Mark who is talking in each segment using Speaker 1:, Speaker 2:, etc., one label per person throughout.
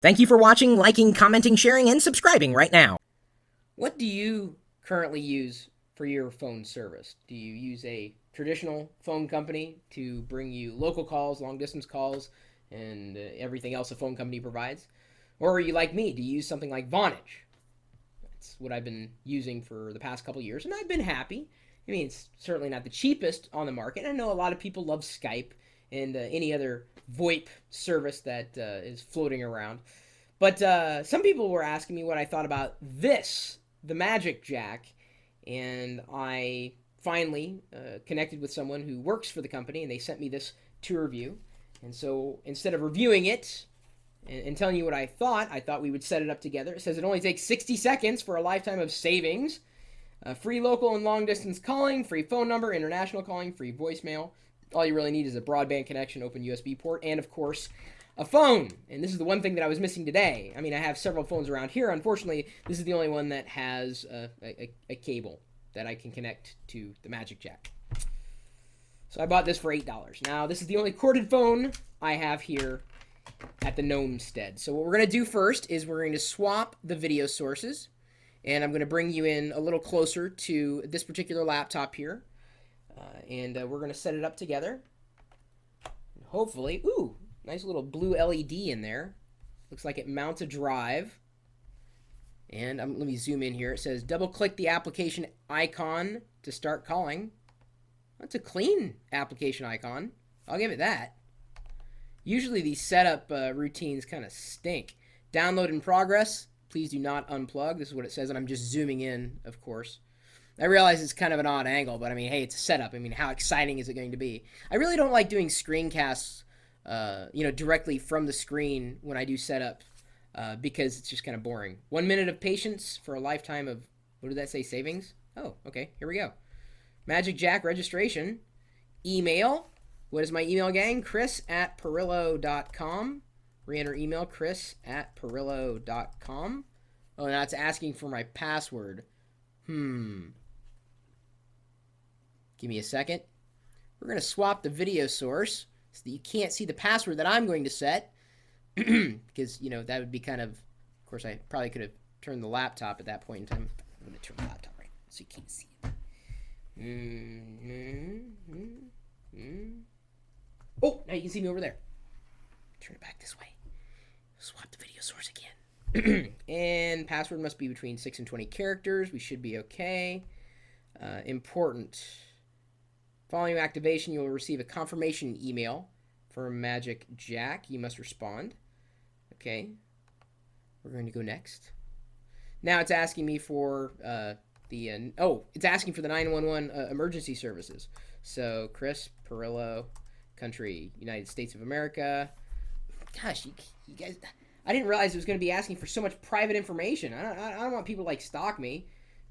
Speaker 1: Thank you for watching, liking, commenting, sharing, and subscribing right now.
Speaker 2: What do you currently use for your phone service? Do you use a traditional phone company to bring you local calls, long distance calls, and everything else a phone company provides? Or are you like me? Do you use something like Vonage? That's what I've been using for the past couple years, and I've been happy. I mean, it's certainly not the cheapest on the market. I know a lot of people love Skype and any other VoIP service that is floating around. But some people were asking me what I thought about this, the MagicJack, and I finally connected with someone who works for the company, and they sent me this to review. And so instead of reviewing it and telling you what I thought we would set it up together. It says it only takes 60 seconds for a lifetime of savings. Free local and long distance calling, free phone number, international calling, free voicemail. All you really need is a broadband connection, open USB port, and of course, a phone. And this is the one thing that I was missing today. I mean, I have several phones around here. Unfortunately, this is the only one that has a cable that I can connect to the MagicJack. So I bought this for $8. Now, this is the only corded phone I have here at the Gnomestead. So what we're going to do first is we're going to swap the video sources. And I'm going to bring you in a little closer to this particular laptop here. And we're going to set it up together. And hopefully, ooh, nice little blue LED in there. Looks like it mounts a drive. And let me zoom in here. It says double click the application icon to start calling. That's a clean application icon. I'll give it that. Usually these setup routines kind of stink. Download in progress. Please do not unplug. This is what it says, and I'm just zooming in, of course. I realize it's kind of an odd angle, but I mean, hey, it's a setup. I mean, how exciting is it going to be? I really don't like doing screencasts, directly from the screen when I do setup, because it's just kind of boring. 1 minute of patience for a lifetime of, what did that say, savings? Oh, okay, here we go. MagicJack registration. Email. What is my email, gang? Chris@Pirillo.com. Re-enter email, Chris@Pirillo.com. Oh, now it's asking for my password. Give me a second. We're going to swap the video source so that you can't see the password that I'm going to set. Because, that would be kind of course, I probably could have turned the laptop at that point in time. I'm going to turn the laptop right so you can't see it. Oh, now you can see me over there. Turn it back this way. Swap the video source again. And password must be between 6 and 20 characters. We should be okay. Important. Following activation, you will receive a confirmation email from MagicJack. You must respond. Okay. We're going to go next. Now it's asking me for it's asking for the 911 emergency services. So Chris, Pirillo, country, United States of America. Gosh, you guys, I didn't realize it was going to be asking for so much private information. I don't want people to stalk me.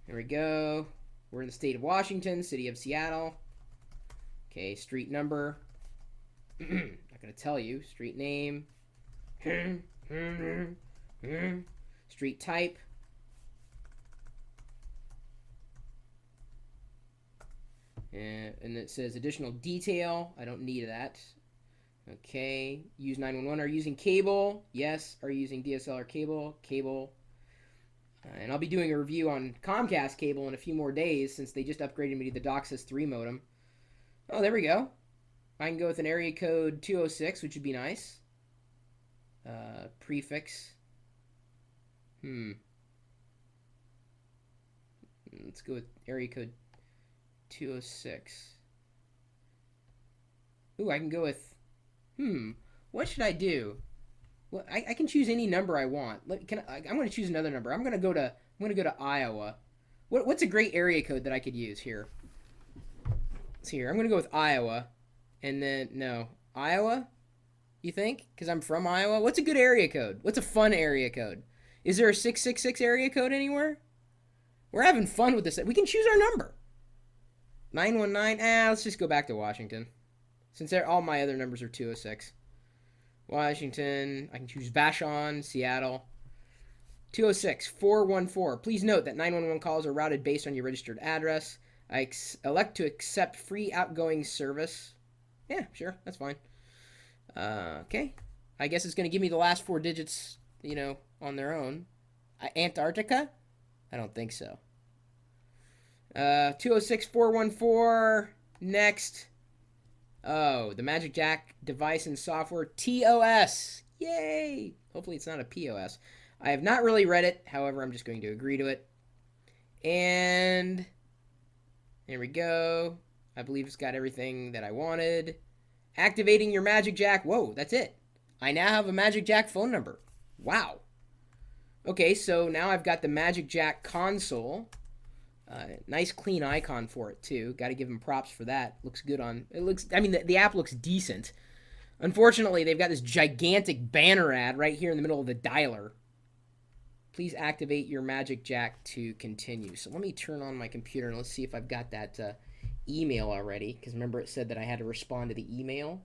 Speaker 2: There we go. We're in the state of Washington, city of Seattle. Okay, street number. Not going to tell you. Street name. Street type. And it says additional detail. I don't need that. Okay. Use 911. Are you using cable? Yes. Are you using DSLR cable? Cable. And I'll be doing a review on Comcast cable in a few more days since they just upgraded me to the DOCSIS 3 modem. Oh, there we go. I can go with an area code 206, which would be nice. Prefix. Let's go with area code 206. Ooh, I can go with... what should I do? Well, I can choose any number I want. I'm going to choose another number. I'm going to go to Iowa. What's a great area code that I could use here? Let's see here. I'm going to go with Iowa. And then, no. Iowa? You think? Because I'm from Iowa? What's a good area code? What's a fun area code? Is there a 666 area code anywhere? We're having fun with this. We can choose our number. 919. Let's just go back to Washington. Since all my other numbers are 206. Washington. I can choose Vashon, Seattle. 206-414. Please note that 911 calls are routed based on your registered address. I elect to accept free outgoing service. Yeah, sure. That's fine. Okay. I guess it's going to give me the last 4 digits on their own. Antarctica? I don't think so. 206414. Next. Oh, the MagicJack device and software TOS. Yay! Hopefully it's not a POS. I have not really read it. However, I'm just going to agree to it. And there we go. I believe it's got everything that I wanted. Activating your MagicJack. Whoa, that's it. I now have a MagicJack phone number. Wow. Okay, so now I've got the MagicJack console. Nice clean icon for it too. Got to give them props for that. Looks good on. It looks. I mean, the app looks decent. Unfortunately, they've got this gigantic banner ad right here in the middle of the dialer. Please activate your MagicJack to continue. So let me turn on my computer and let's see if I've got that email already. Because remember, it said that I had to respond to the email.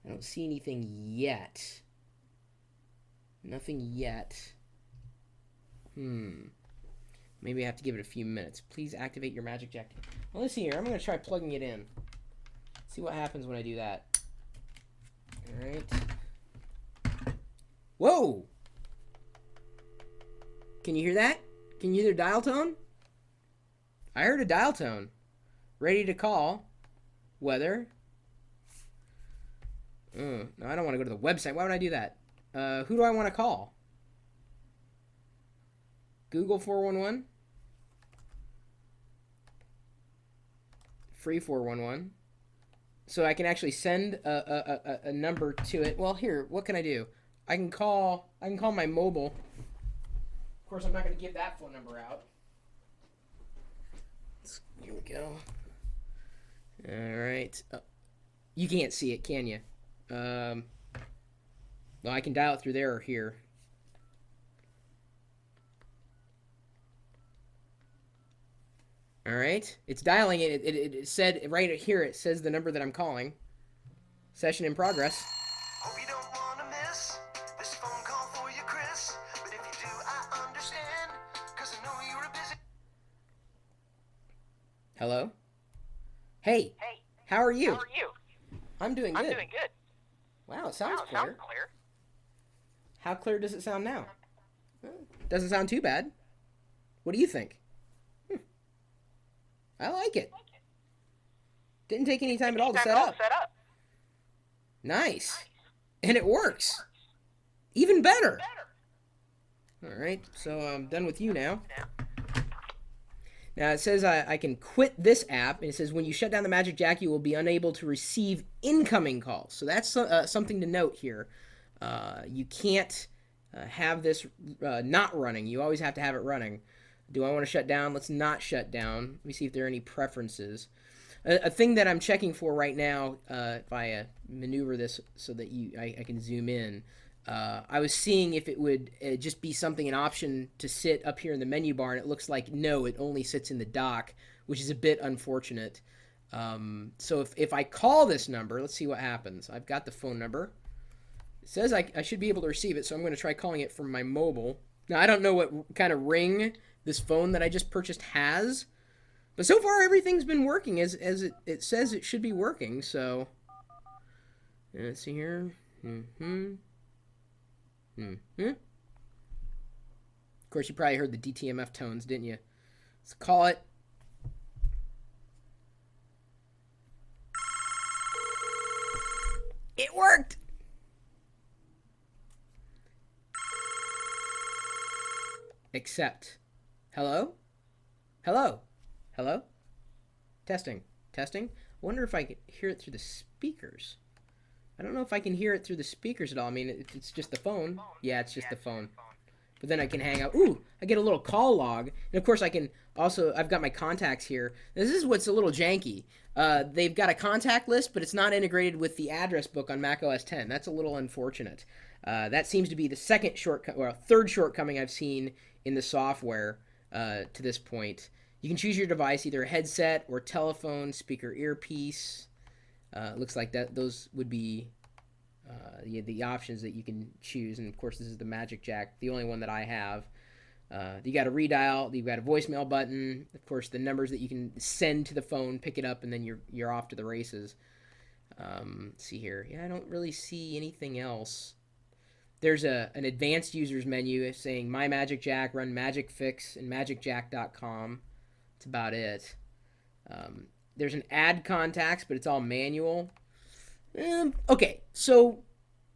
Speaker 2: I don't see anything yet. Nothing yet. Maybe I have to give it a few minutes. Please activate your MagicJack. Well, let's see here. I'm going to try plugging it in. See what happens when I do that. All right. Whoa! Can you hear that? Can you hear the dial tone? I heard a dial tone. Ready to call. Weather. No, I don't want to go to the website. Why would I do that? Who do I want to call? Google 411? Free 411. So I can actually send a number to it. Well, here, what can I do? I can call my mobile. Of course, I'm not going to give that phone number out. Here we go. All right. You can't see it, can you? Well, I can dial it through there or here. All right. It's dialing it. It said right here, it says the number that I'm calling. Session in progress.
Speaker 3: Hope you don't want to miss this phone call for you, Chris. But if you do, I understand, because I know you're a busy...
Speaker 2: Hello? Hey.
Speaker 4: Hey.
Speaker 2: How are you?
Speaker 4: How are you?
Speaker 2: I'm doing good.
Speaker 4: I'm doing good.
Speaker 2: Wow, it sounds
Speaker 4: Wow,
Speaker 2: clear.
Speaker 4: sounds clear.
Speaker 2: How clear does it sound now? Doesn't sound too bad. What do you think? I like it. Didn't take any time at all to set up. Nice. And it works. Even better. All right, so I'm done with you now. Now it says I can quit this app, and it says when you shut down the MagicJack, you will be unable to receive incoming calls. So that's something to note here. You can't have this not running. You always have to have it running. Do I want to shut down? Let's not shut down. Let me see if there are any preferences. A thing that I'm checking for right now, if I maneuver this so that I can zoom in, I was seeing if it would just be an option to sit up here in the menu bar, and it looks like no, it only sits in the dock, which is a bit unfortunate. So if I call this number, let's see what happens. I've got the phone number. It says I should be able to receive it, so I'm going to try calling it from my mobile. Now, I don't know what kind of ring this phone that I just purchased has, but so far everything's been working as it says it should be working. So let's see here. Of course, you probably heard the DTMF tones, didn't you? Let's call it. It worked. Accept. Hello? Hello? Hello? Testing. Testing? I wonder if I can hear it through the speakers. I don't know if I can hear it through the speakers at all. I mean, it's just the phone. Yeah, it's just the phone. But then I can hang out. Ooh, I get a little call log. And of course I can also, I've got my contacts here. This is what's a little janky. They've got a contact list, but it's not integrated with the address book on Mac OS X. That's a little unfortunate. That seems to be the third shortcoming I've seen in the software to this point. You can choose your device, either a headset or telephone, speaker, earpiece. Looks like those would be the options that you can choose. And of course, this is the MagicJack, the only one that I have. You got a redial, you've got a voicemail button, of course, the numbers that you can send to the phone, pick it up, and then you're off to the races. Let's see here. Yeah, I don't really see anything else. There's an advanced users menu saying My Magic Jack, run Magic Fix, and MagicJack.com. That's about it. There's an add contacts, but it's all manual. Okay, so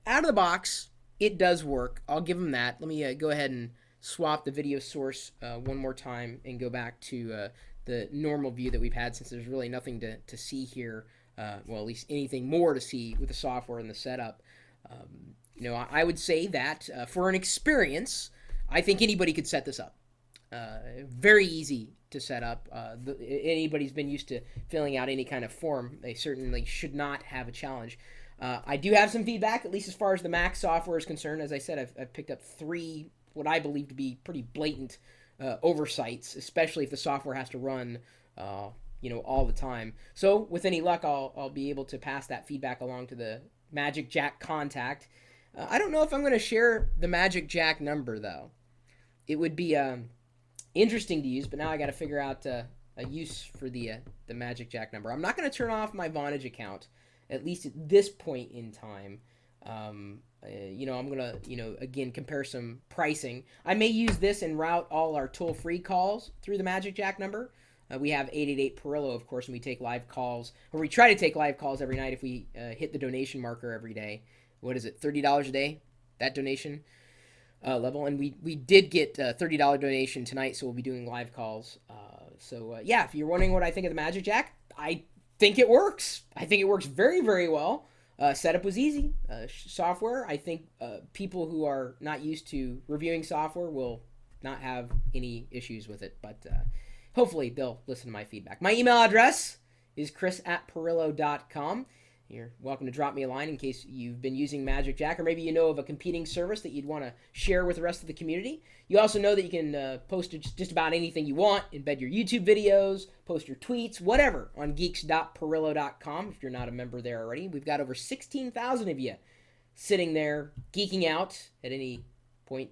Speaker 2: out of the box, it does work. I'll give them that. Let me go ahead and swap the video source one more time and go back to the normal view that we've had, since there's really nothing to see here. Well, at least anything more to see with the software and the setup. I would say that for an experience, I think anybody could set this up. Very easy to set up. Anybody's been used to filling out any kind of form, they certainly should not have a challenge. I do have some feedback, at least as far as the Mac software is concerned. As I said, I've picked up 3 what I believe to be pretty blatant oversights, especially if the software has to run all the time. So with any luck, I'll be able to pass that feedback along to the MagicJack contact. I don't know if I'm going to share the MagicJack number, though. It would be interesting to use, but now I got to figure out a use for the MagicJack number. I'm not going to turn off my Vonage account, at least at this point in time. I'm going to, again, compare some pricing. I may use this and route all our toll-free calls through the MagicJack number. We have 888 Pirillo, of course, and we take live calls, or we try to take live calls every night if we hit the donation marker every day. What is it, $30 a day, that donation level? And we did get a $30 donation tonight, so we'll be doing live calls. If you're wondering what I think of the MagicJack, I think it works. I think it works very, very well. Setup was easy. Software, I think people who are not used to reviewing software will not have any issues with it, but hopefully they'll listen to my feedback. My email address is chris@pirillo.com. You're welcome to drop me a line in case you've been using MagicJack, or maybe you know of a competing service that you'd want to share with the rest of the community. You also know that you can post just about anything you want, embed your YouTube videos, post your tweets, whatever, on geeks.pirillo.com if you're not a member there already. We've got over 16,000 of you sitting there geeking out at any point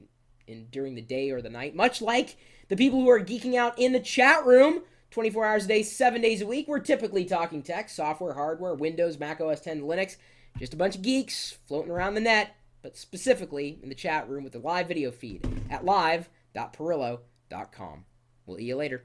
Speaker 2: during the day or the night, much like the people who are geeking out in the chat room 24 hours a day, 7 days a week. We're typically talking tech, software, hardware, Windows, Mac OS X, Linux. Just a bunch of geeks floating around the net, but specifically in the chat room with the live video feed at live.pirillo.com. We'll see you later.